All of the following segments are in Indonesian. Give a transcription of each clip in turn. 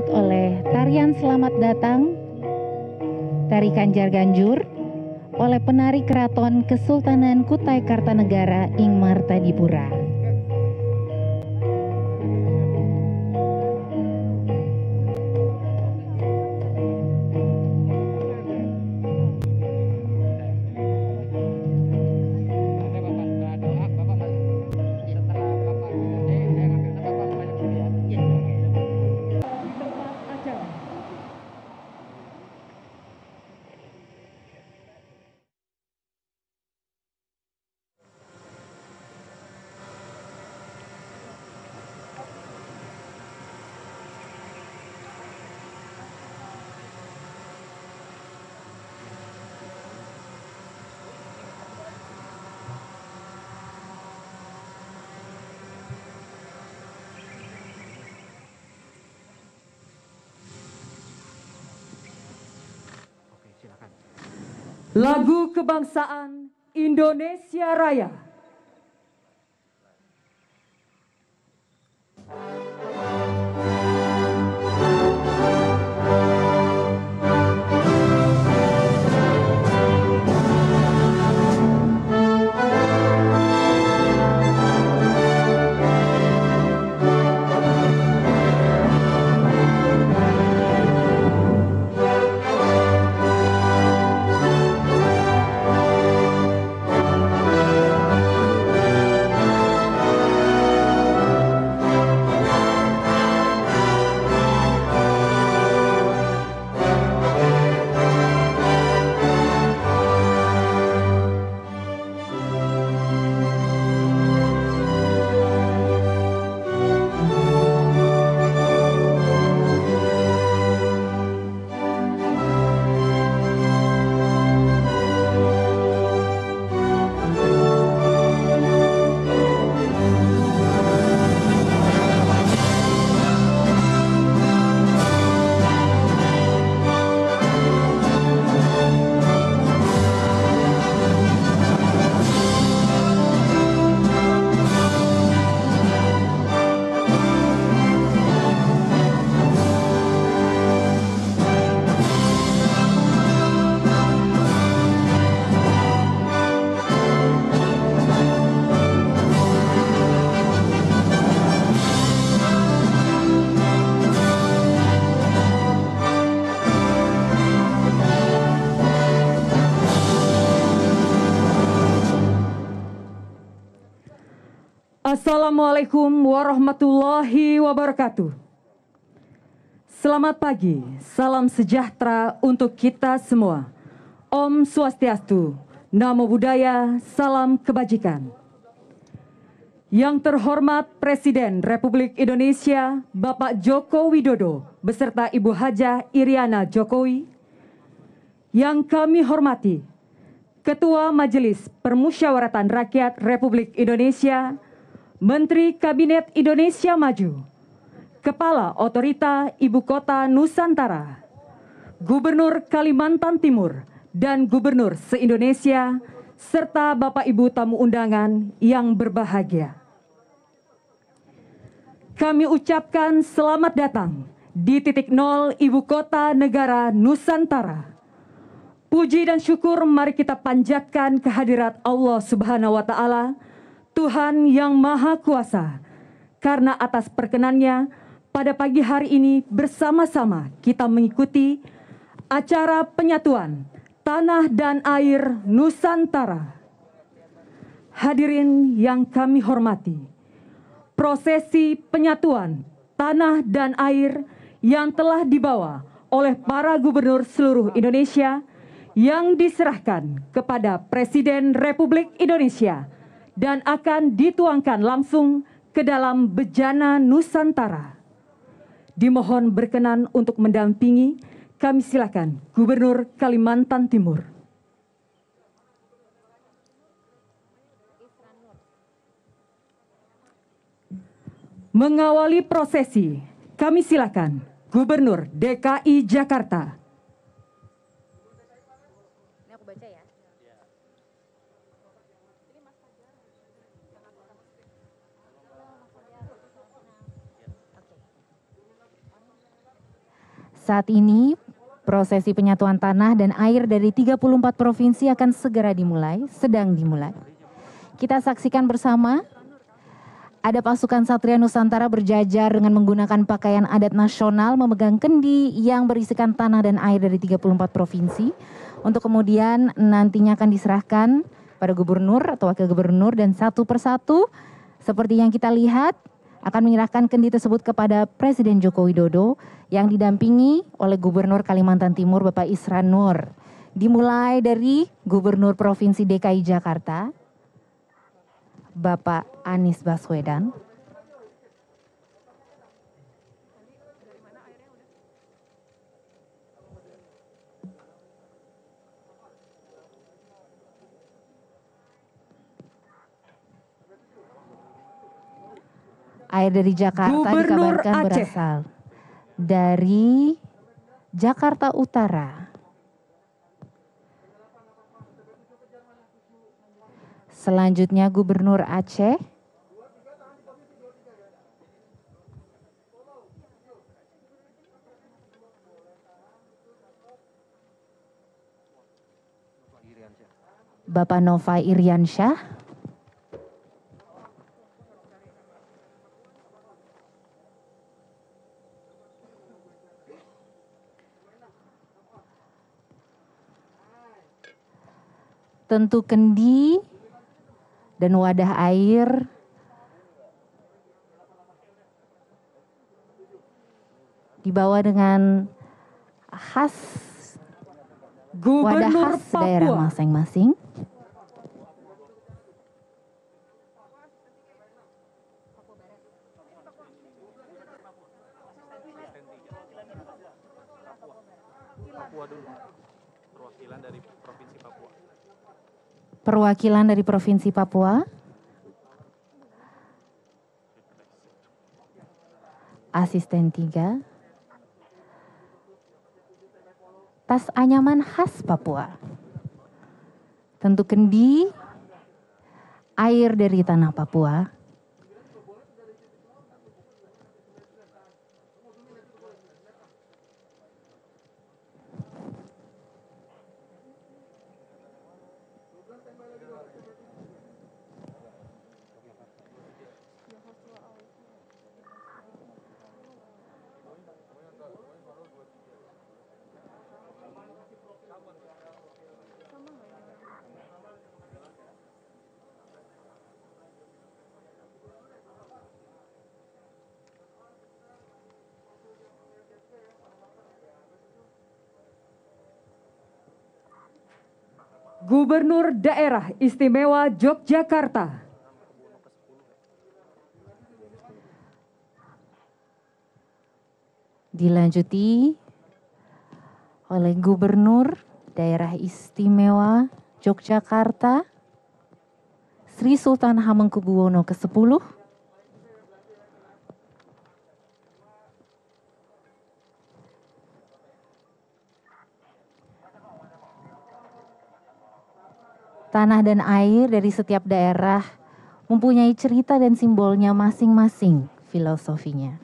disambut oleh tarian Selamat Datang, tarikan Jar Ganjur, oleh penari Keraton Kesultanan Kutai Kartanegara ing Martadipura. Lagu Kebangsaan Indonesia Raya. Assalamualaikum warahmatullahi wabarakatuh. Selamat pagi, salam sejahtera untuk kita semua. Om Swastiastu, Namo Buddhaya, salam kebajikan. Yang terhormat Presiden Republik Indonesia, Bapak Joko Widodo, beserta Ibu Hajah Iriana Jokowi. Yang kami hormati, Ketua Majelis Permusyawaratan Rakyat Republik Indonesia, Menteri Kabinet Indonesia Maju, Kepala Otorita Ibu Kota Nusantara, Gubernur Kalimantan Timur, dan Gubernur se-Indonesia, serta Bapak Ibu tamu undangan yang berbahagia. Kami ucapkan selamat datang di titik nol Ibu Kota Negara Nusantara. Puji dan syukur mari kita panjatkan kehadirat Allah Subhanahu wa Ta'ala, Tuhan yang Maha Kuasa, karena atas perkenannya pada pagi hari ini bersama-sama kita mengikuti acara penyatuan tanah dan air Nusantara. Hadirin yang kami hormati, prosesi penyatuan tanah dan air yang telah dibawa oleh para gubernur seluruh Indonesia yang diserahkan kepada Presiden Republik Indonesia dan akan dituangkan langsung ke dalam bejana Nusantara. Dimohon berkenan untuk mendampingi, kami silakan Gubernur Kalimantan Timur. Mengawali prosesi, kami silakan Gubernur DKI Jakarta. Ini aku baca ya. Saat ini prosesi penyatuan tanah dan air dari 34 provinsi akan segera dimulai, sedang dimulai. Kita saksikan bersama, ada pasukan Satria Nusantara berjajar dengan menggunakan pakaian adat nasional, memegang kendi yang berisikan tanah dan air dari 34 provinsi, untuk kemudian nantinya akan diserahkan pada gubernur atau wakil gubernur, dan satu persatu seperti yang kita lihat akan menyerahkan kendi tersebut kepada Presiden Joko Widodo yang didampingi oleh Gubernur Kalimantan Timur Bapak Isran Nur. Dimulai dari Gubernur Provinsi DKI Jakarta, Bapak Anies Baswedan. Air dari Jakarta Gubernur dikabarkan Aceh berasal dari Jakarta Utara. Selanjutnya Gubernur Aceh. Bapak Nova Iriansyah. Tentu kendi dan wadah air dibawa dengan khas wadah Gubernur khas daerah Papua. masing-masing. Papua dulu, perwakilan dari Provinsi Papua. Perwakilan dari Provinsi Papua. Asisten 3. Tas anyaman khas Papua. Tentu kendi, air dari tanah Papua. Gubernur Daerah Istimewa Yogyakarta. Dilanjuti oleh Gubernur Daerah Istimewa Yogyakarta, Sri Sultan Hamengkubuwono ke-10. Tanah dan air dari setiap daerah mempunyai cerita dan simbolnya masing-masing, filosofinya.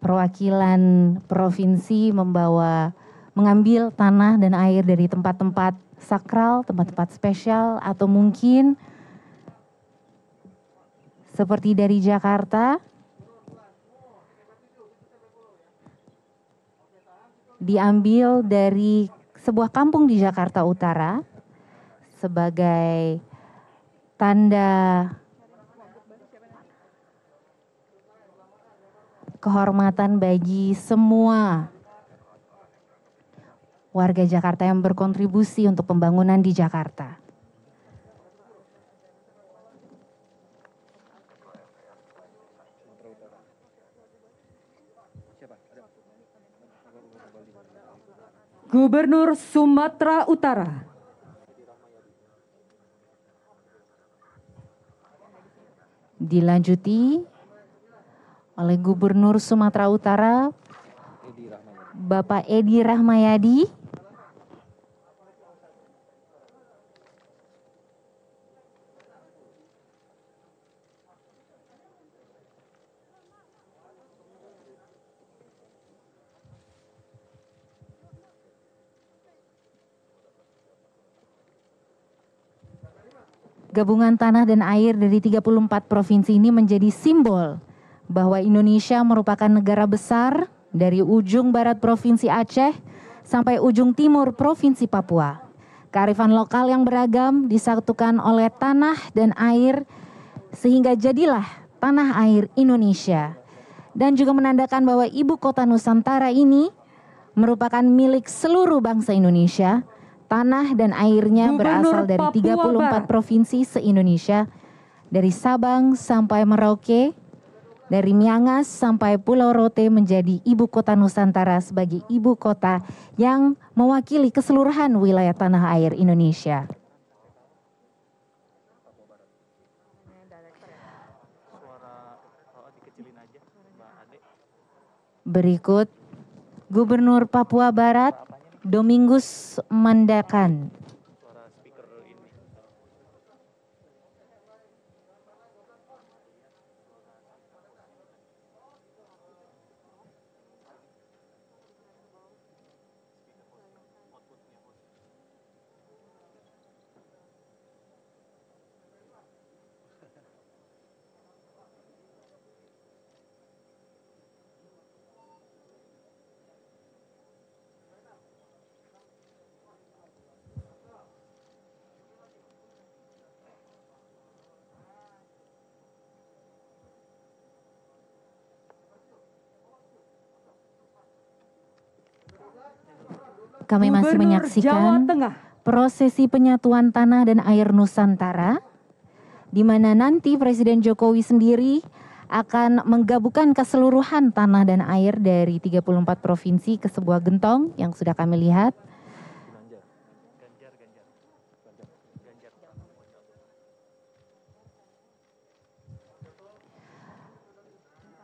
Perwakilan provinsi mengambil tanah dan air dari tempat-tempat sakral, tempat-tempat spesial, atau mungkin seperti dari Jakarta, diambil dari sebuah kampung di Jakarta Utara sebagai tanda kehormatan bagi semua warga Jakarta yang berkontribusi untuk pembangunan di Jakarta. Gubernur Sumatera Utara. Dilanjuti oleh Gubernur Sumatera Utara, Bapak Edi Rahmayadi. Gabungan tanah dan air dari 34 provinsi ini menjadi simbol bahwa Indonesia merupakan negara besar dari ujung barat Provinsi Aceh sampai ujung timur Provinsi Papua. Kearifan lokal yang beragam disatukan oleh tanah dan air sehingga jadilah tanah air Indonesia. Dan juga menandakan bahwa ibu kota Nusantara ini merupakan milik seluruh bangsa Indonesia. Tanah dan airnya berasal dari 34 provinsi se-Indonesia, dari Sabang sampai Merauke, dari Miangas sampai Pulau Rote menjadi ibu kota Nusantara sebagai ibu kota yang mewakili keseluruhan wilayah tanah air Indonesia. Berikut Gubernur Papua Barat Domingus Mandakan. Kami masih menyaksikan prosesi penyatuan tanah dan air Nusantara, di mana nanti Presiden Jokowi sendiri akan menggabungkan keseluruhan tanah dan air dari 34 provinsi ke sebuah gentong yang sudah kami lihat.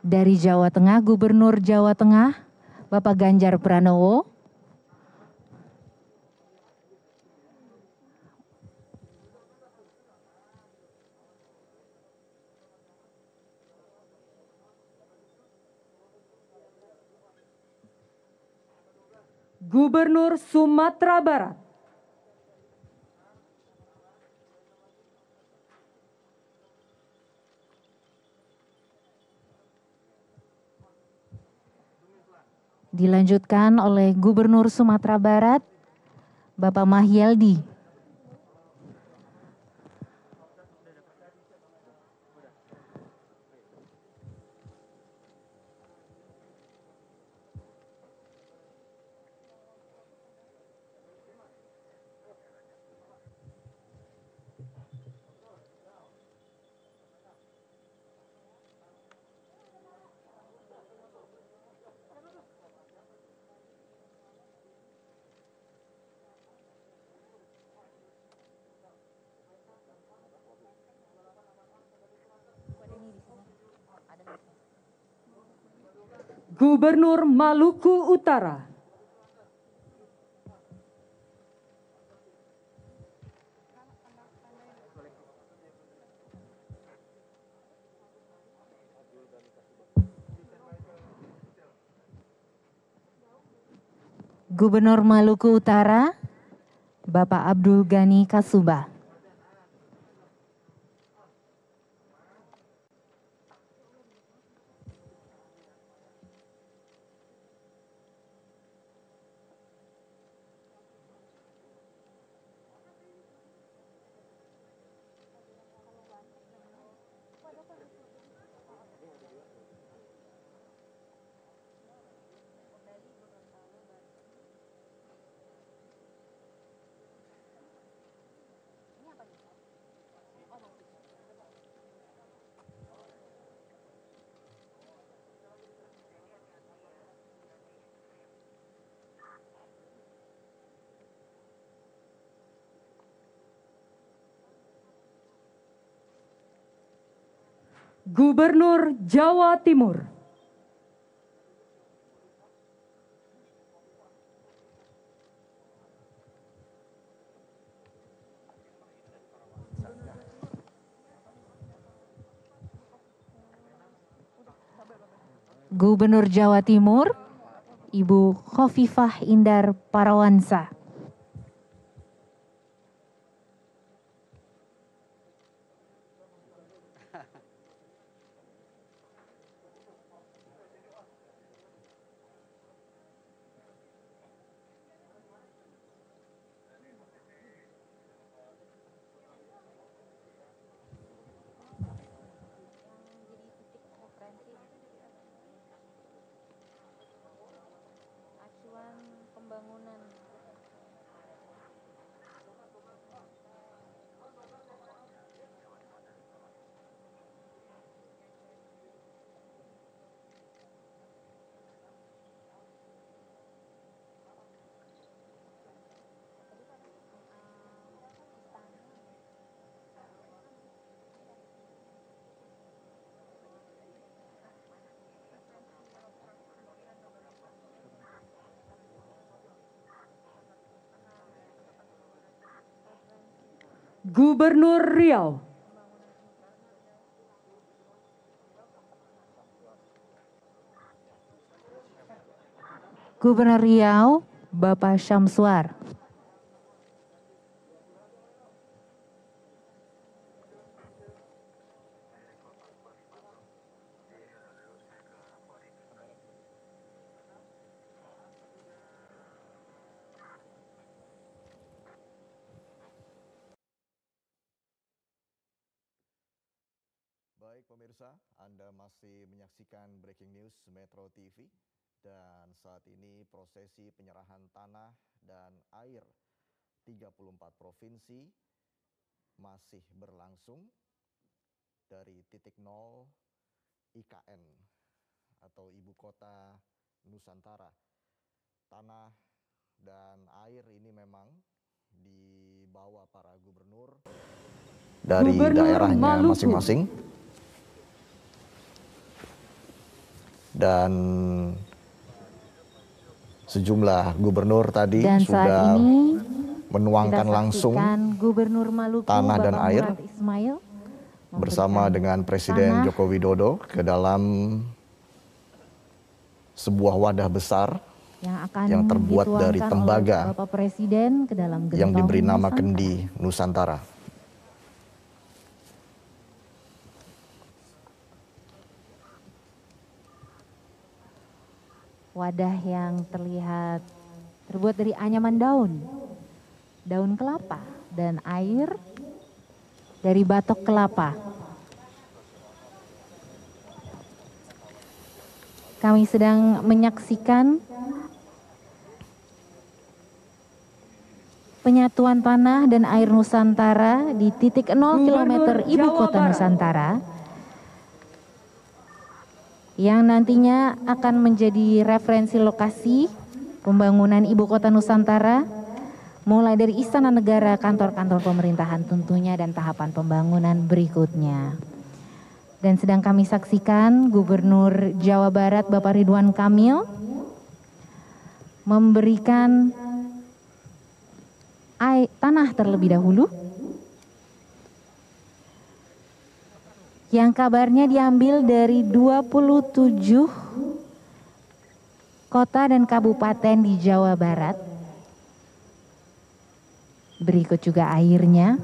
Dari Jawa Tengah, Gubernur Jawa Tengah, Bapak Ganjar Pranowo. Gubernur Sumatera Barat, dilanjutkan oleh Gubernur Sumatera Barat, Bapak Mahyeldi. Gubernur Maluku Utara, Gubernur Maluku Utara, Bapak Abdul Ghani Kasubah. Gubernur Jawa Timur, Gubernur Jawa Timur, Ibu Khofifah Indar Parawansa. Gubernur Riau. Gubernur Riau, Bapak Syamsuar. Baik pemirsa, Anda masih menyaksikan Breaking News Metro TV dan saat ini prosesi penyerahan tanah dan air 34 provinsi masih berlangsung dari titik nol IKN atau Ibu Kota Nusantara. Tanah dan air ini memang dibawa para gubernur dari daerahnya masing-masing. Dan sejumlah gubernur tadi Dan sudah saat ini menuangkan langsung Gubernur Maluku, tanah dan Bapak air Murad Ismail bersama dengan Presiden Joko Widodo ke dalam sebuah wadah besar yang terbuat dari tembaga Bapak Presiden ke dalam yang diberi nama Nusantara. Kendi Nusantara. Wadah yang terlihat terbuat dari anyaman daun kelapa, dan air dari batok kelapa. Kami sedang menyaksikan penyatuan tanah dan air Nusantara di titik 0 km Ibu Kota Nusantara, yang nantinya akan menjadi referensi lokasi pembangunan Ibu Kota Nusantara, mulai dari Istana Negara, kantor-kantor pemerintahan tentunya, dan tahapan pembangunan berikutnya. Dan sedang kami saksikan Gubernur Jawa Barat Bapak Ridwan Kamil memberikan tanah terlebih dahulu, yang kabarnya diambil dari 27 kota dan kabupaten di Jawa Barat. Berikut juga airnya.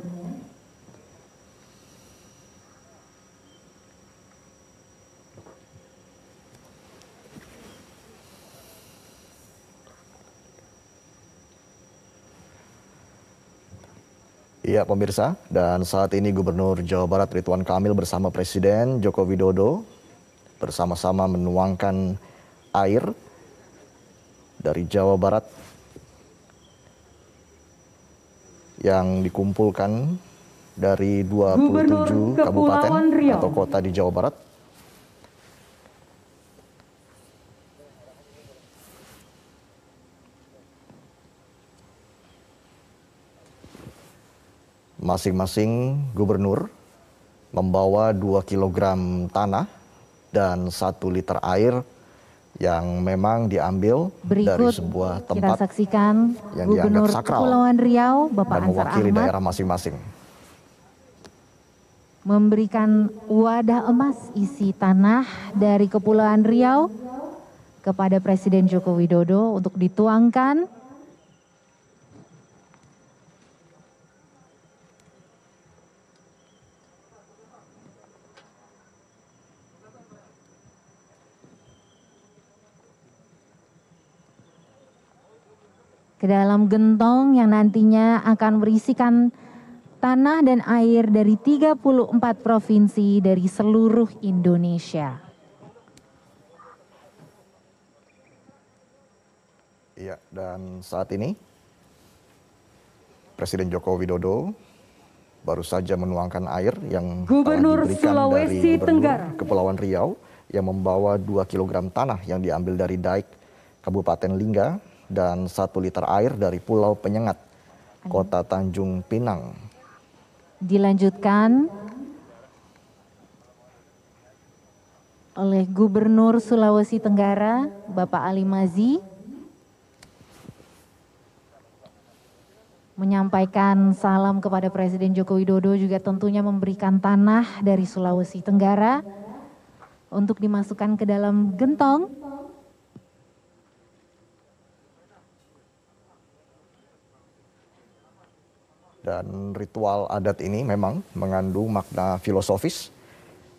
Iya pemirsa, dan saat ini Gubernur Jawa Barat Ridwan Kamil bersama Presiden Joko Widodo bersama-sama menuangkan air dari Jawa Barat yang dikumpulkan dari 27 kabupaten atau kota di Jawa Barat. Masing-masing gubernur membawa 2 kg tanah dan 1 liter air yang memang diambil dari sebuah tempat kita saksikan yang dianggap sakral Kepulauan Riau, Bapak dan Ansar mewakili Ahmad, daerah masing-masing. memberikan wadah emas isi tanah dari Kepulauan Riau kepada Presiden Joko Widodo untuk dituangkan ke dalam gentong yang nantinya akan berisikan tanah dan air dari 34 provinsi dari seluruh Indonesia. Iya, dan saat ini Presiden Joko Widodo baru saja menuangkan air yang Gubernur telah diberikan Sulawesi dari Gubernur Tenggara Kepulauan Riau yang membawa 2 kg tanah yang diambil dari Daik, Kabupaten Lingga, dan 1 liter air dari Pulau Penyengat, Kota Tanjung Pinang. Dilanjutkan oleh Gubernur Sulawesi Tenggara, Bapak Ali Mazi, menyampaikan salam kepada Presiden Joko Widodo, juga tentunya memberikan tanah dari Sulawesi Tenggara untuk dimasukkan ke dalam gentong. Dan ritual adat ini memang mengandung makna filosofis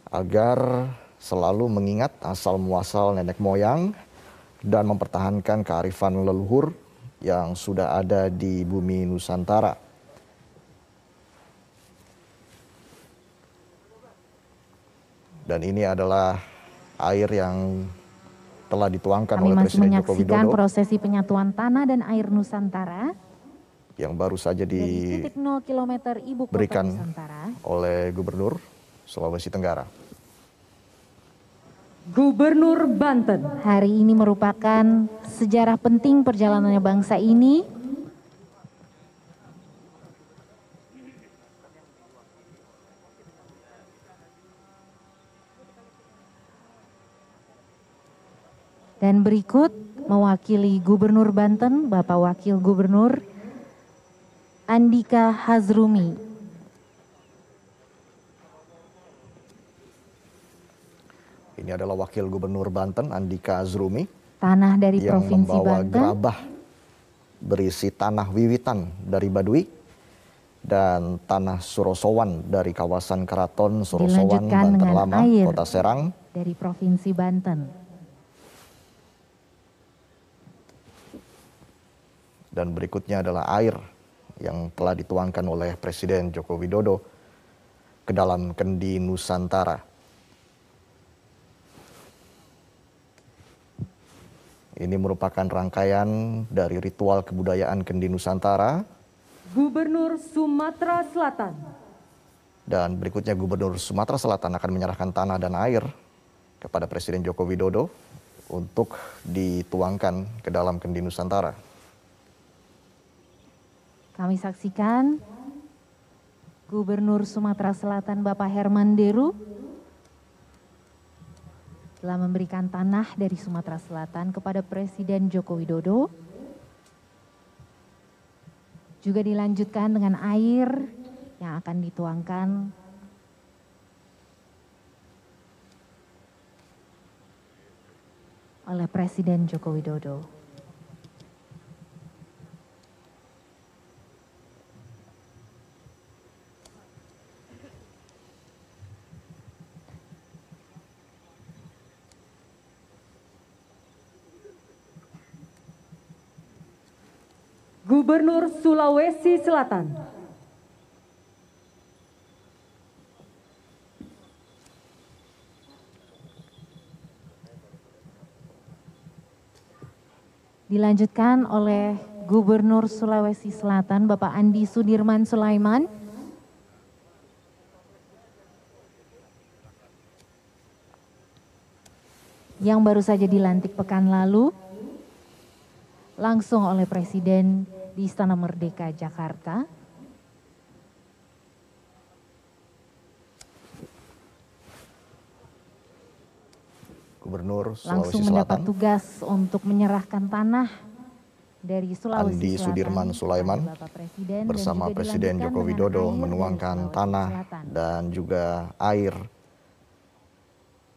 agar selalu mengingat asal muasal nenek moyang dan mempertahankan kearifan leluhur yang sudah ada di bumi Nusantara. Dan ini adalah air yang telah dituangkan Kami oleh masih Presiden Joko menyaksikan Widodo prosesi penyatuan tanah dan air Nusantara yang baru saja dari titik 0 km ibu kota diberikan Nusantara. oleh Gubernur Sulawesi Tenggara. Gubernur Banten. Hari ini merupakan sejarah penting perjalanannya bangsa ini. Dan berikut mewakili Gubernur Banten, Bapak Wakil Gubernur Andika Hazrumi. Ini adalah Wakil Gubernur Banten Andika Hazrumi Tanah dari yang Provinsi membawa Banten. gerabah berisi tanah wiwitan dari Baduy dan tanah Surosowan dari kawasan Keraton Surosowan, Dilanjutkan Banten dengan Lama, air Kota Serang. dari Provinsi Banten. Dan berikutnya adalah air yang telah dituangkan oleh Presiden Joko Widodo ke dalam kendi Nusantara. Ini merupakan rangkaian dari ritual kebudayaan kendi Nusantara. Gubernur Sumatera Selatan. Dan berikutnya Gubernur Sumatera Selatan akan menyerahkan tanah dan air kepada Presiden Joko Widodo untuk dituangkan ke dalam kendi Nusantara. Kami saksikan Gubernur Sumatera Selatan Bapak Herman Deru telah memberikan tanah dari Sumatera Selatan kepada Presiden Joko Widodo. Juga dilanjutkan dengan air yang akan dituangkan oleh Presiden Joko Widodo. Gubernur Sulawesi Selatan. Dilanjutkan oleh Gubernur Sulawesi Selatan Bapak Andi Sudirman Sulaiman. Yang baru saja dilantik pekan lalu langsung oleh Presiden di Istana Merdeka Jakarta. Gubernur Sulawesi Langsung mendapat Selatan tugas untuk menyerahkan tanah dari Sulawesi Andi Selatan Sudirman Sulaiman kepada Bapak Presiden, bersama dan juga Presiden dilanjutkan Joko dengan Widodo air dari menuangkan Sulawesi tanah Selatan. dan juga air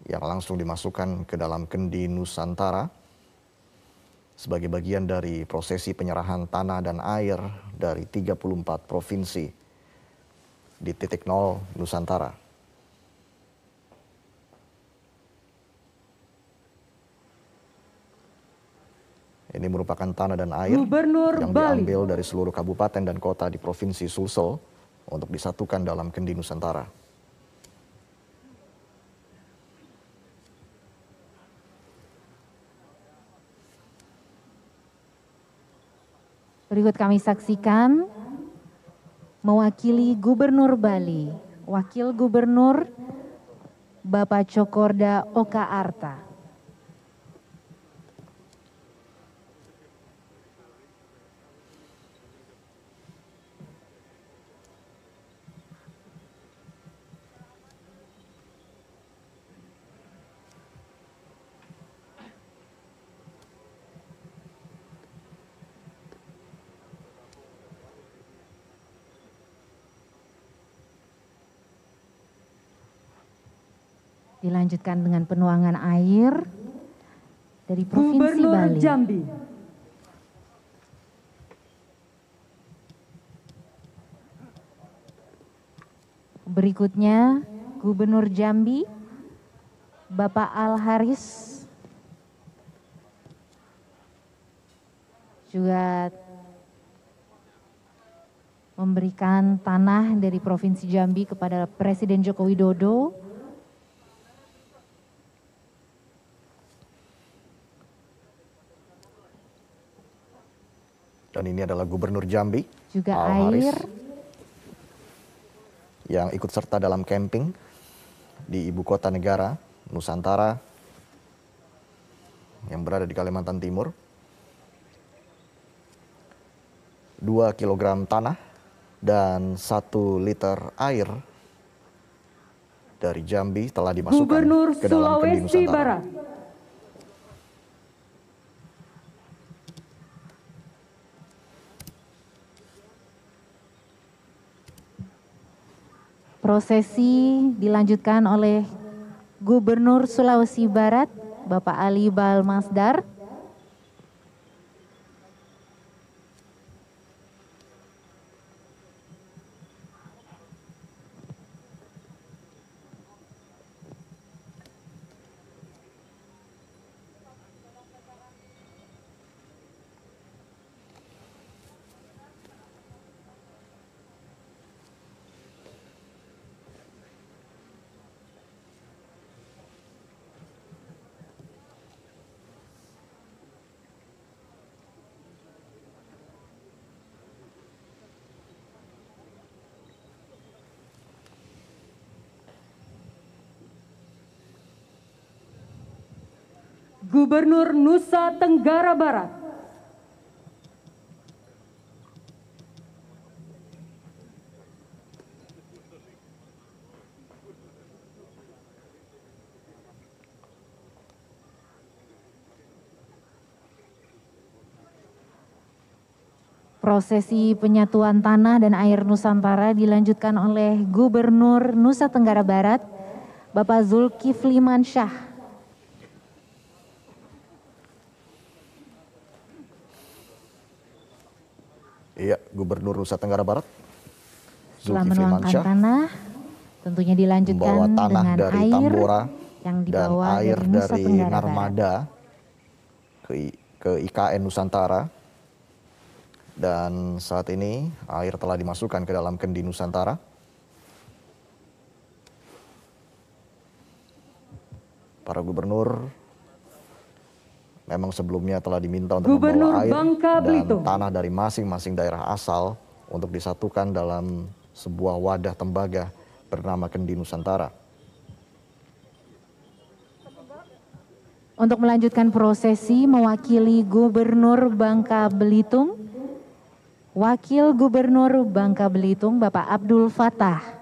yang langsung dimasukkan ke dalam kendi Nusantara sebagai bagian dari prosesi penyerahan tanah dan air dari 34 provinsi di titik nol Nusantara. Ini merupakan tanah dan air Gubernur yang Bali. diambil dari seluruh kabupaten dan kota di Provinsi Sulsel untuk disatukan dalam kendi Nusantara. Berikut kami saksikan mewakili Gubernur Bali, Wakil Gubernur Bapak Cokorda Oka Arta. Dilanjutkan dengan penuangan air dari Provinsi Gubernur Bali. Jambi. Berikutnya Gubernur Jambi, Bapak Al Haris, juga memberikan tanah dari Provinsi Jambi kepada Presiden Joko Widodo. Dan ini adalah Gubernur Jambi, Juga Al Haris, air yang ikut serta dalam camping di ibu kota negara, Nusantara, yang berada di Kalimantan Timur. 2 kilogram tanah dan 1 liter air dari Jambi telah dimasukkan Gubernur ke dalam kendi Sulawesi Nusantara. Barat. prosesi dilanjutkan oleh Gubernur Sulawesi Barat, Bapak Ali Balmasdar. Gubernur Nusa Tenggara Barat. Prosesi penyatuan tanah dan air Nusantara dilanjutkan oleh Gubernur Nusa Tenggara Barat, Bapak Zulkifli Mansyah. Iya, Gubernur Nusa Tenggara Barat, Setelah Zulkifli menuangkan Mansyah, tanah, tentunya dilanjutkan membawa tanah dengan dari air Tambora yang dan dibawa air dari Nusa dari Tenggara Barat. Narmada ke IKN Nusantara. Dan saat ini air telah dimasukkan ke dalam kendi Nusantara. Para gubernur memang sebelumnya telah diminta untuk Gubernur membawa air Bangka dan Belitung. tanah dari masing-masing daerah asal untuk disatukan dalam sebuah wadah tembaga bernama Kendi Nusantara. Untuk melanjutkan prosesi mewakili Gubernur Bangka Belitung, Wakil Gubernur Bangka Belitung Bapak Abdul Fattah.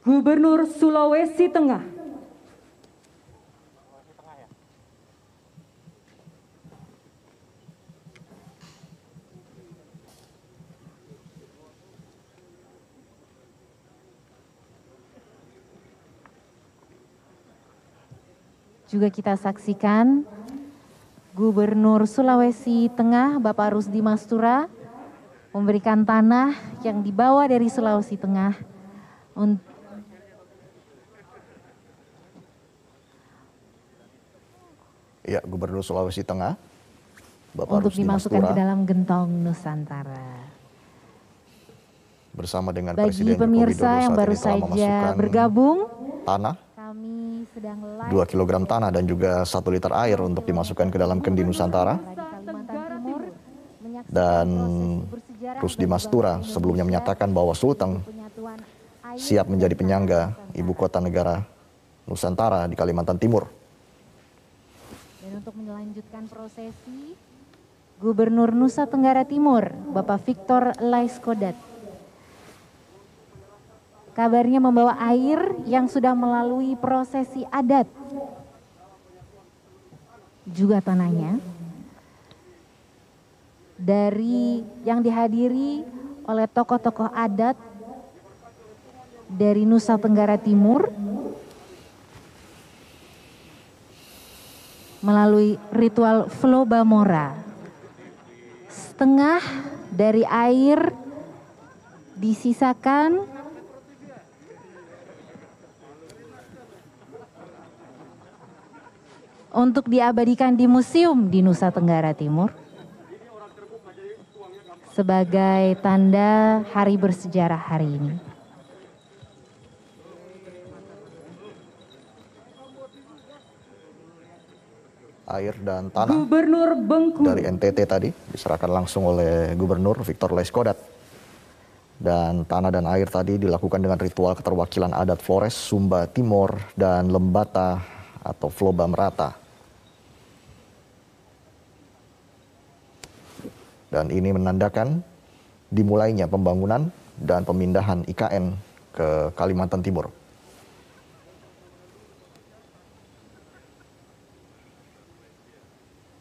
Gubernur Sulawesi Tengah. Juga kita saksikan Gubernur Sulawesi Tengah Bapak Rusdi Mastura memberikan tanah yang dibawa dari Sulawesi Tengah Ya, Gubernur Sulawesi Tengah, Bapak untuk Rusdi dimasukkan Mastura, ke dalam gentong Nusantara. bersama dengan Bagi Presiden Joko pemirsa Widodo yang saat baru ini telah saja memasukkan bergabung, tanah, kami sedang live 2 kilogram tanah dan juga 1 liter air untuk dimasukkan ke dalam Kendi Nusantara. di Kalimantan Timur menyaksikan Dan prosesi bersejarah Rusdi Mastura sebelumnya menyatakan bahwa Sulteng siap menjadi penyangga ibu kota negara Nusantara di Kalimantan Timur. Dan untuk melanjutkan prosesi, Gubernur Nusa Tenggara Timur, Bapak Victor Laiskodat, kabarnya membawa air yang sudah melalui prosesi adat, juga tanahnya, dari yang dihadiri oleh tokoh-tokoh adat dari Nusa Tenggara Timur melalui ritual Flobamora. Setengah dari air disisakan untuk diabadikan di museum di Nusa Tenggara Timur sebagai tanda hari bersejarah hari ini. Air dan tanah Gubernur Bengkulu dari NTT tadi diserahkan langsung oleh Gubernur Victor Laiskodat. Dan tanah dan air tadi dilakukan dengan ritual keterwakilan adat Flores, Sumba Timur, dan Lembata atau Floba Merata. Dan ini menandakan dimulainya pembangunan dan pemindahan IKN ke Kalimantan Timur.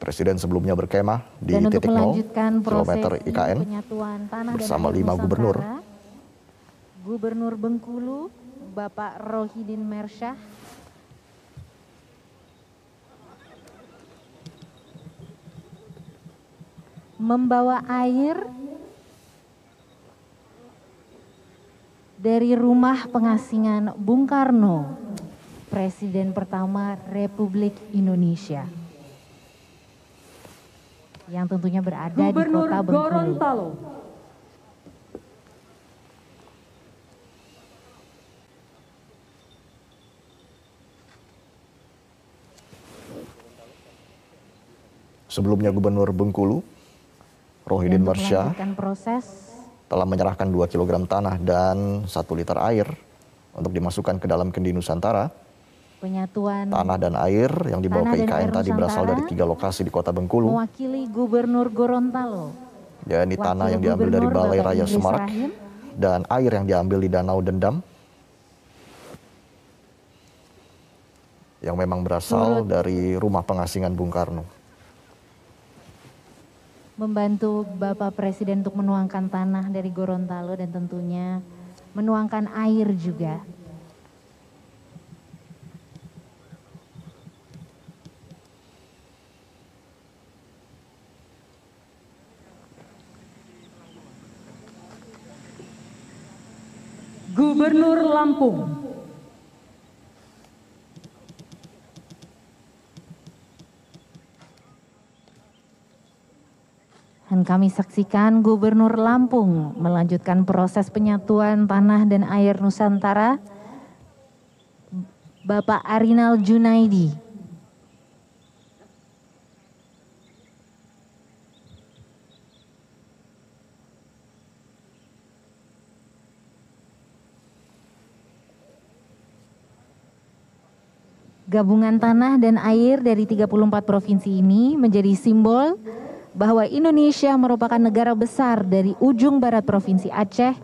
Presiden sebelumnya berkemah di Dan untuk titik 0 melanjutkan kilometer prosesi IKN penyatuan tanah bersama dan air 5 gubernur. Nusantara, Gubernur Bengkulu, Bapak Rohidin Mersyah, membawa air dari rumah pengasingan Bung Karno, Presiden pertama Republik Indonesia, yang tentunya berada Gubernur di kota Bengkulu. Gorontalo Sebelumnya Gubernur Bengkulu, Rohidin Untuk Mersyah, melanjutkan proses telah menyerahkan 2 kg tanah dan 1 liter air untuk dimasukkan ke dalam kendi Nusantara. penyatuan Tanah dan air yang dibawa Tanah ke dan IKN air tadi berasal Nusantara dari 3 lokasi di kota Bengkulu. mewakili Gubernur Gorontalo, Yakni tanah Wakil yang diambil dari Gubernur Balai Bapak Raya Idris Semarang Rahim, dan air yang diambil di Danau Dendam yang memang berasal dari rumah pengasingan Bung Karno. membantu Bapak Presiden untuk menuangkan tanah dari Gorontalo dan tentunya menuangkan air juga. Gubernur Lampung Dan kami saksikan Gubernur Lampung melanjutkan proses penyatuan tanah dan air Nusantara, Bapak Arinal Junaidi. Gabungan tanah dan air dari 34 provinsi ini menjadi simbol bahwa Indonesia merupakan negara besar dari ujung barat Provinsi Aceh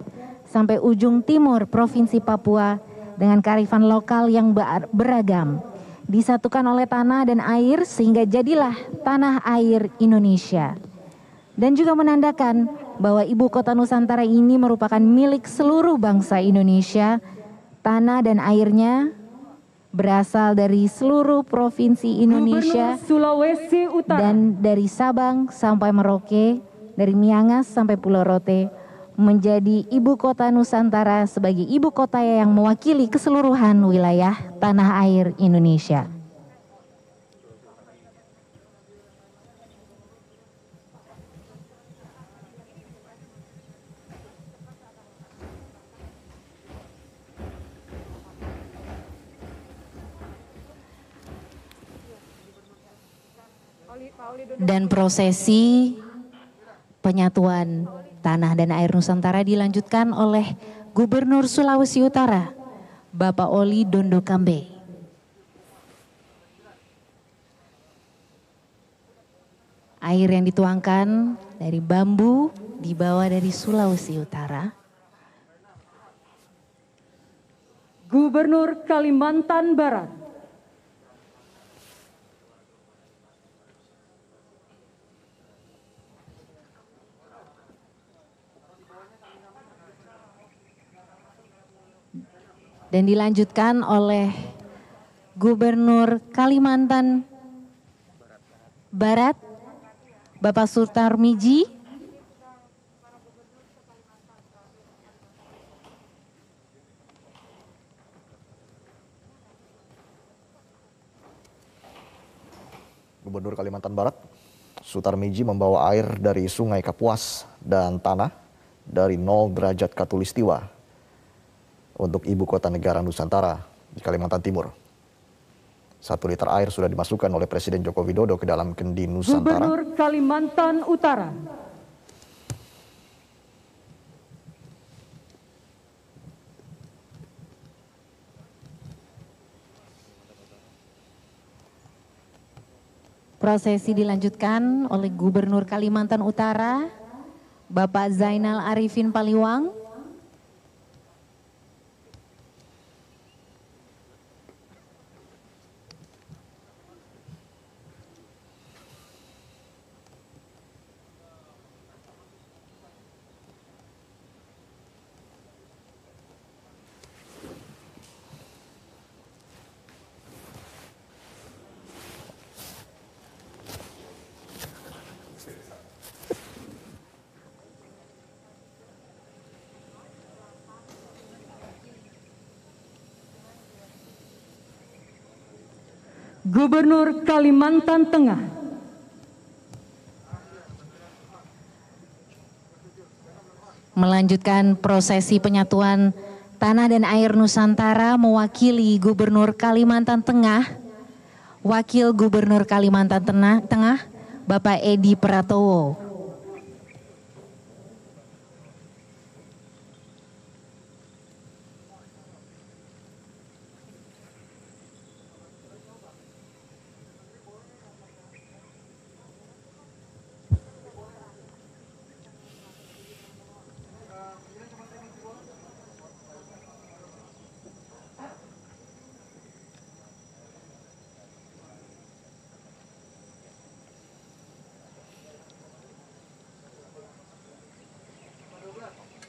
sampai ujung timur Provinsi Papua dengan kearifan lokal yang beragam. Disatukan oleh tanah dan air sehingga jadilah tanah air Indonesia. Dan juga menandakan bahwa ibu kota Nusantara ini merupakan milik seluruh bangsa Indonesia. Tanah dan airnya berasal dari seluruh provinsi Indonesia, Gubernur Sulawesi Utara dan dari Sabang sampai Merauke, dari Miangas sampai Pulau Rote, menjadi ibu kota Nusantara sebagai ibu kota yang mewakili keseluruhan wilayah tanah air Indonesia. Dan prosesi penyatuan Tanah dan Air Nusantara dilanjutkan oleh Gubernur Sulawesi Utara, Bapak Oli Dondo Kambe. Air yang dituangkan dari bambu dibawa dari Sulawesi Utara. Gubernur Kalimantan Barat, dan dilanjutkan oleh Gubernur Kalimantan Barat, Bapak Sutarmiji. Gubernur Kalimantan Barat, Sutarmiji membawa air dari Sungai Kapuas dan tanah dari 0 derajat Khatulistiwa untuk ibu kota negara Nusantara di Kalimantan Timur. 1 liter air sudah dimasukkan oleh Presiden Joko Widodo ke dalam kendi Nusantara. Gubernur Kalimantan Utara, Prosesi dilanjutkan oleh Gubernur Kalimantan Utara, Bapak Zainal Arifin Paliwang. Gubernur Kalimantan Tengah, melanjutkan prosesi penyatuan Tanah dan Air Nusantara mewakili Gubernur Kalimantan Tengah, Wakil Gubernur Kalimantan Tengah, Bapak Edi Pratowo.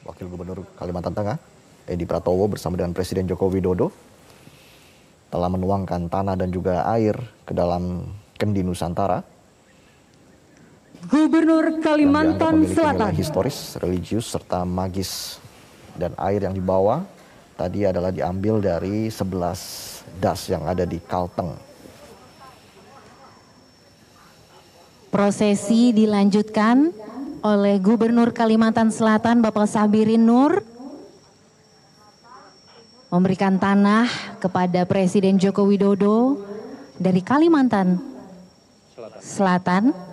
Wakil Gubernur Kalimantan Tengah, Edi Pratowo bersama dengan Presiden Joko Widodo telah menuangkan tanah dan juga air ke dalam kendi Nusantara. Gubernur Kalimantan Yang Selatan, nilai historis, religius, serta magis. Dan air yang dibawa tadi adalah diambil dari 11 das yang ada di Kalteng. Prosesi dilanjutkan oleh Gubernur Kalimantan Selatan, Bapak Sabirin Nur, memberikan tanah kepada Presiden Joko Widodo dari Kalimantan Selatan.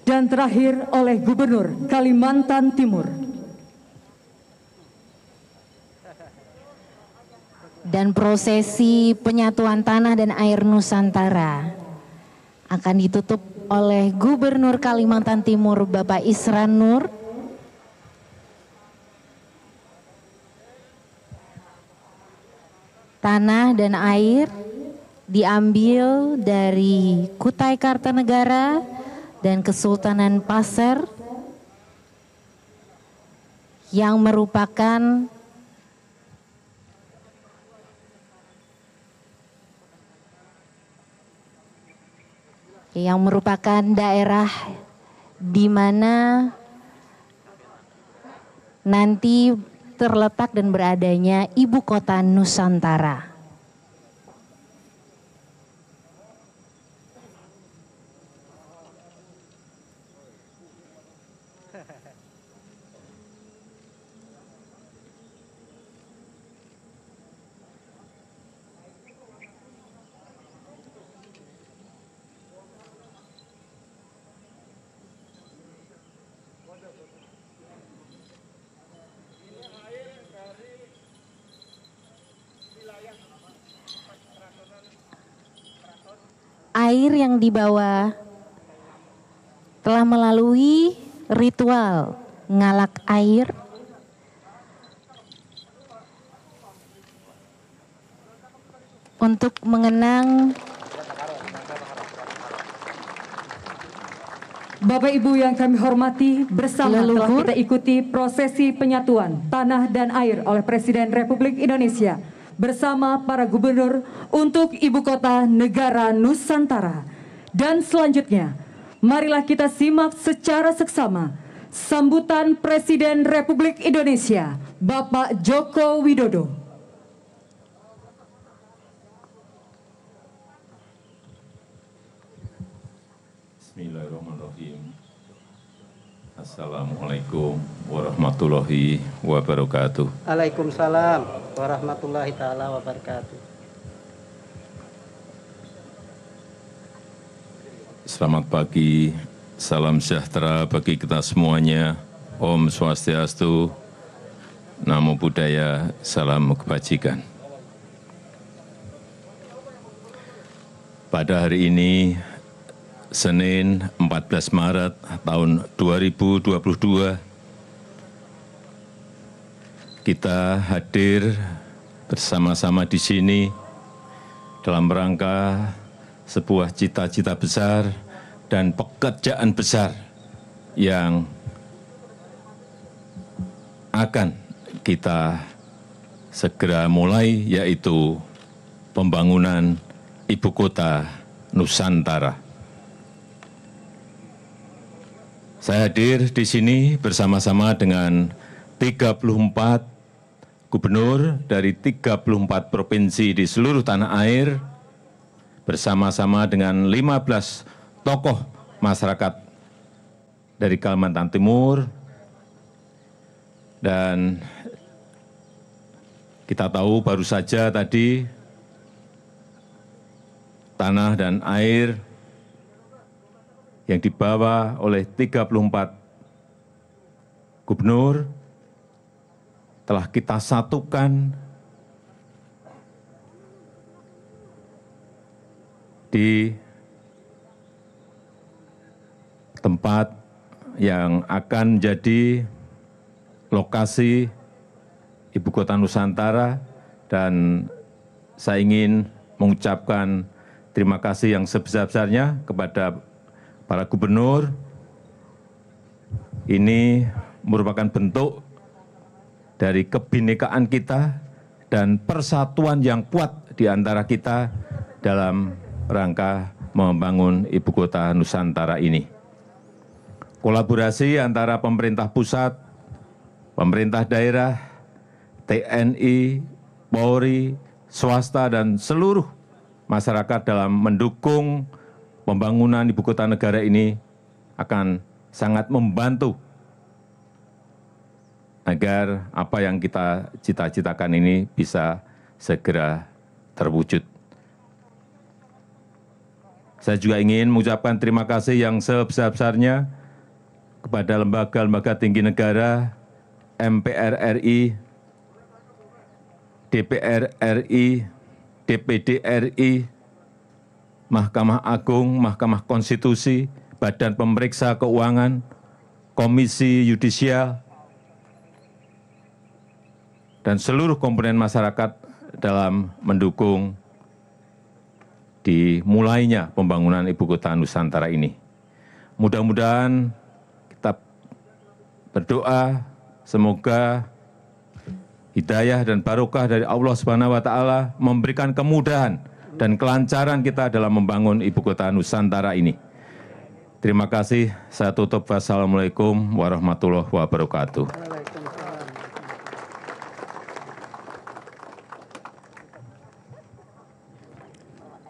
dan terakhir oleh Gubernur Kalimantan Timur. Dan prosesi penyatuan tanah dan air Nusantara akan ditutup oleh Gubernur Kalimantan Timur, Bapak Isran Nur. Tanah dan air diambil dari Kutai Kartanegara dan Kesultanan Pasir yang merupakan daerah di mana nanti terletak dan beradanya ibu kota Nusantara. Air yang dibawa telah melalui ritual ngalak air untuk mengenang Bapak Ibu yang kami hormati, bersama telah leluhur kita ikuti prosesi penyatuan tanah dan air oleh Presiden Republik Indonesia bersama para gubernur untuk Ibu Kota Negara Nusantara. Dan selanjutnya, marilah kita simak secara seksama sambutan Presiden Republik Indonesia, Bapak Joko Widodo. Bismillahirrahmanirrahim. Assalamualaikum warahmatullahi wabarakatuh. Waalaikumsalam warahmatullahi taala wabarakatuh. Selamat pagi, salam sejahtera bagi kita semuanya. Om Swastiastu, Namo Buddhaya, salam kebajikan. Pada hari ini, Senin 14 Maret tahun 2022, kita hadir bersama-sama di sini dalam rangka sebuah cita-cita besar dan pekerjaan besar yang akan kita segera mulai, yaitu pembangunan Ibu Kota Nusantara. Saya hadir di sini bersama-sama dengan 34 gubernur dari 34 provinsi di seluruh tanah air, bersama-sama dengan 15 tokoh masyarakat dari Kalimantan Timur, dan kita tahu baru saja tadi tanah dan air yang dibawa oleh 34 gubernur telah kita satukan di tempat yang akan menjadi lokasi Ibu Kota Nusantara, dan saya ingin mengucapkan terima kasih yang sebesar-besarnya kepada para gubernur. Ini merupakan bentuk dari kebinekaan kita dan persatuan yang kuat di antara kita dalam rangka membangun Ibu Kota Nusantara ini. Kolaborasi antara pemerintah pusat, pemerintah daerah, TNI, Polri, swasta, dan seluruh masyarakat dalam mendukung pembangunan Ibu Kota Negara ini akan sangat membantu agar apa yang kita cita-citakan ini bisa segera terwujud. Saya juga ingin mengucapkan terima kasih yang sebesar-besarnya kepada lembaga-lembaga tinggi negara, MPR RI, DPR RI, DPD RI, Mahkamah Agung, Mahkamah Konstitusi, Badan Pemeriksa Keuangan, Komisi Yudisial, dan seluruh komponen masyarakat dalam mendukung dimulainya pembangunan Ibu Kota Nusantara ini. Mudah-mudahan kita berdoa semoga hidayah dan barokah dari Allah Subhanahu wa taala memberikan kemudahan dan kelancaran kita dalam membangun Ibu Kota Nusantara ini. Terima kasih. Saya tutup. Wassalamualaikum warahmatullahi wabarakatuh. Waalaikumsalam.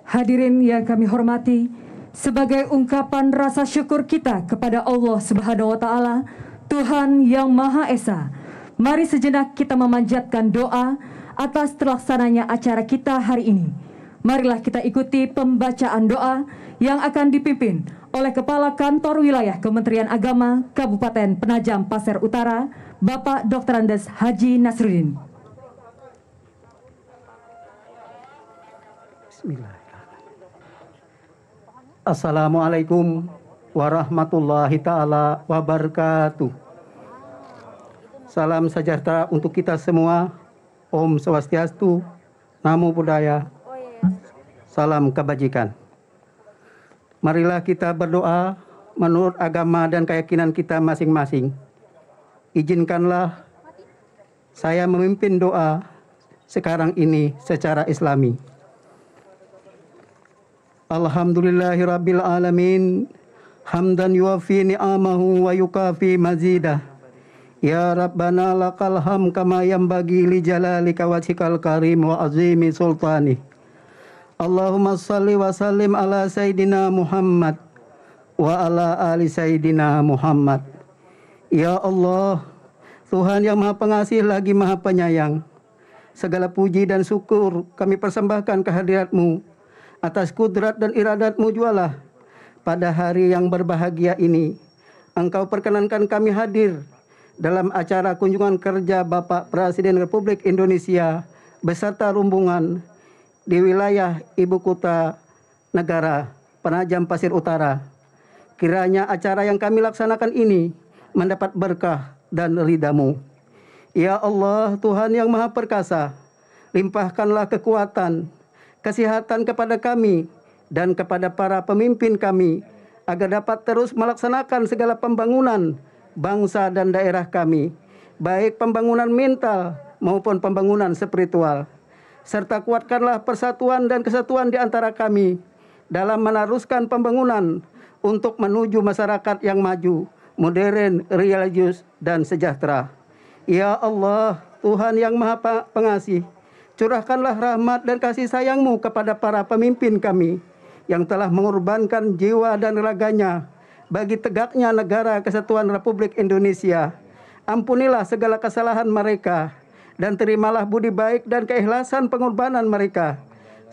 Hadirin yang kami hormati, sebagai ungkapan rasa syukur kita kepada Allah Subhanahu wa Ta'ala, Tuhan yang Maha Esa, mari sejenak kita memanjatkan doa atas terlaksananya acara kita hari ini. Marilah kita ikuti pembacaan doa yang akan dipimpin oleh Kepala Kantor Wilayah Kementerian Agama Kabupaten Penajam Pasir Utara, Bapak Dr. Andes Haji Nasruddin. Bismillahirrahmanirrahim. Assalamualaikum warahmatullahi ta'ala wabarakatuh. Salam sejahtera untuk kita semua. Om Swastiastu, Namo Buddhaya, salam kebajikan. Marilah kita berdoa menurut agama dan keyakinan kita masing-masing. Izinkanlah saya memimpin doa sekarang ini secara Islami. Alhamdulillahirabbil alamin, hamdan yuwafi ni'amahu wa yukafi mazidah. Ya Rabbana lakal ham kama yanbaghi li jalalika wajhikal karim wa azimi sultani. Allahumma salli wa sallim ala Sayyidina Muhammad wa ala ali Sayyidina Muhammad. Ya Allah, Tuhan yang Maha Pengasih lagi Maha Penyayang, segala puji dan syukur kami persembahkan kehadirat-Mu atas kudrat dan iradat-Mu jualah pada hari yang berbahagia ini. Engkau perkenankan kami hadir dalam acara kunjungan kerja Bapak Presiden Republik Indonesia beserta rombongan di wilayah Ibu Kota Negara Penajam Pasir Utara. Kiranya acara yang kami laksanakan ini mendapat berkah dan ridha-Mu. Ya Allah, Tuhan yang Maha Perkasa, limpahkanlah kekuatan, kesehatan kepada kami dan kepada para pemimpin kami agar dapat terus melaksanakan segala pembangunan bangsa dan daerah kami, baik pembangunan mental maupun pembangunan spiritual. Serta kuatkanlah persatuan dan kesatuan di antara kami dalam meneruskan pembangunan untuk menuju masyarakat yang maju, modern, religius, dan sejahtera. Ya Allah, Tuhan yang Maha Pengasih, curahkanlah rahmat dan kasih sayang-Mu kepada para pemimpin kami yang telah mengorbankan jiwa dan raganya bagi tegaknya negara kesatuan Republik Indonesia. Ampunilah segala kesalahan mereka dan terimalah budi baik dan keikhlasan pengorbanan mereka,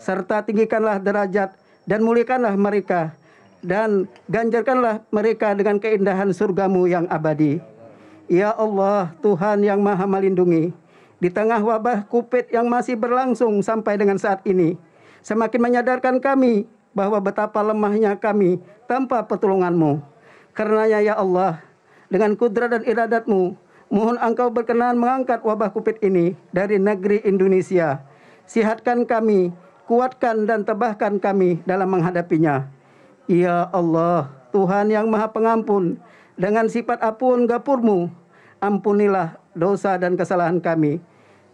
serta tinggikanlah derajat dan muliakanlah mereka dan ganjarkanlah mereka dengan keindahan surga-Mu yang abadi. Ya Allah, Tuhan yang Maha Melindungi, di tengah wabah COVID yang masih berlangsung sampai dengan saat ini, semakin menyadarkan kami bahwa betapa lemahnya kami tanpa pertolongan-Mu. Karenanya ya Allah, dengan kudrat dan iradat-Mu, mohon Engkau berkenan mengangkat wabah COVID ini dari negeri Indonesia. Sihatkan kami, kuatkan dan tabahkan kami dalam menghadapinya. Ya Allah, Tuhan yang Maha Pengampun, dengan sifat ampun Gapur-Mu, ampunilah dosa dan kesalahan kami,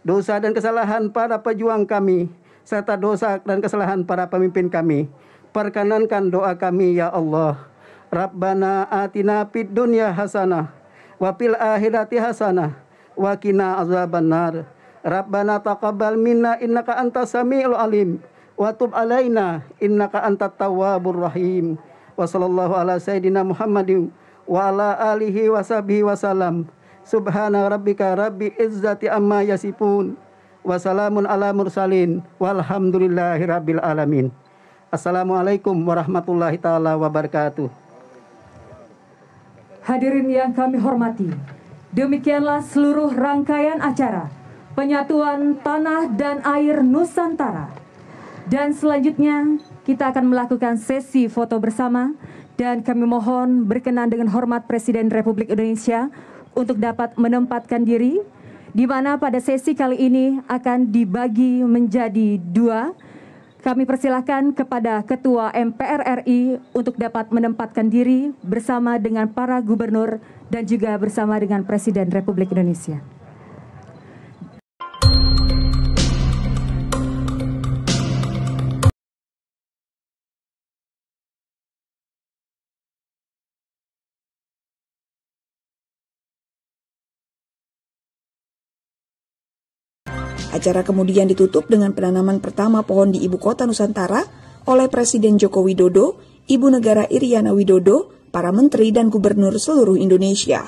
dosa dan kesalahan para pejuang kami, serta dosa dan kesalahan para pemimpin kami. Perkenankan doa kami ya Allah. Rabbana atina fid dunya hasanah wa fil akhirati hasanah wa qina azabannar. Rabbana taqabbal minna innaka antas samiul alim wa tub alaina innaka antat tawwabur rahim. Wa sallallahu ala sayidina Muhammadin wa ala alihi wa sahbihi wasallam. Subhana rabbika rabbil izzati amma yasifun wa salamun ala mursalin walhamdulillahi rabbil alamin. Assalamualaikum warahmatullahi ta'ala wabarakatuh. Hadirin yang kami hormati, demikianlah seluruh rangkaian acara penyatuan tanah dan air Nusantara. Dan selanjutnya kita akan melakukan sesi foto bersama dan kami mohon berkenan dengan hormat Presiden Republik Indonesia untuk dapat menempatkan diri, di mana pada sesi kali ini akan dibagi menjadi dua. Kami persilahkan kepada Ketua MPR RI untuk dapat menempatkan diri bersama dengan para gubernur dan juga bersama dengan Presiden Republik Indonesia. Acara kemudian ditutup dengan penanaman pertama pohon di Ibu Kota Nusantara oleh Presiden Joko Widodo, Ibu Negara Iriana Widodo, para menteri dan gubernur seluruh Indonesia.